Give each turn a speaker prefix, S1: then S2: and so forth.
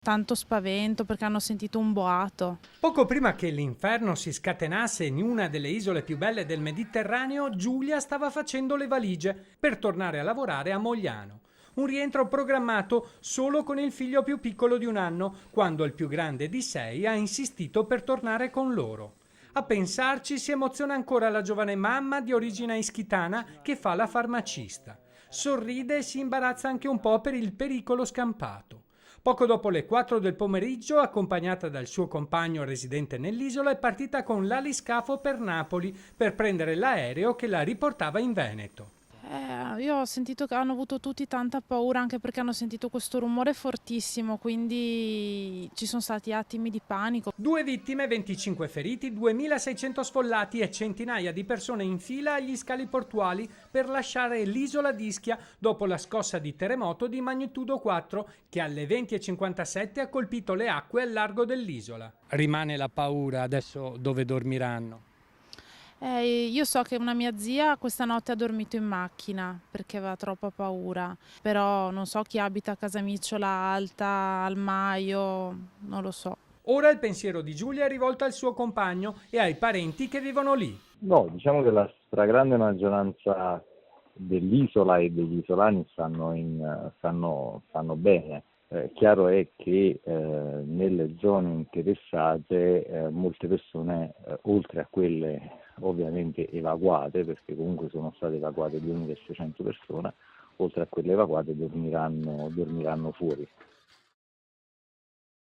S1: tanto spavento perché hanno sentito un boato.
S2: Poco prima che l'inferno si scatenasse in una delle isole più belle del Mediterraneo, Giulia stava facendo le valigie per tornare a lavorare a Mogliano. Un rientro programmato solo con il figlio più piccolo di 1 anno, quando il più grande di 6 ha insistito per tornare con loro. A pensarci si emoziona ancora la giovane mamma di origine ischitana che fa la farmacista. Sorride e si imbarazza anche un po' per il pericolo scampato. Poco dopo le 4 del pomeriggio, accompagnata dal suo compagno residente nell'isola, è partita con l'aliscafo per Napoli per prendere l'aereo che la riportava in Veneto.
S1: Io ho sentito che hanno avuto tutti tanta paura anche perché hanno sentito questo rumore fortissimo, quindi ci sono stati attimi di panico.
S2: 2 vittime, 25 feriti, 2600 sfollati e centinaia di persone in fila agli scali portuali per lasciare l'isola di Ischia dopo la scossa di terremoto di magnitudo 4 che alle 20:57 ha colpito le acque al largo dell'isola. Rimane la paura adesso dove dormiranno.
S1: Io so che una mia zia questa notte ha dormito in macchina perché aveva troppa paura, però non so chi abita a Casamicciola Alta, al Maio, non lo so.
S2: Ora il pensiero di Giulia è rivolto al suo compagno e ai parenti che vivono lì.
S3: No, diciamo che la stragrande maggioranza dell'isola e degli isolani stanno bene. Chiaro è che nelle zone interessate molte persone, oltre a quelle ovviamente evacuate, perché comunque sono state evacuate 2600 persone, oltre a quelle evacuate dormiranno fuori.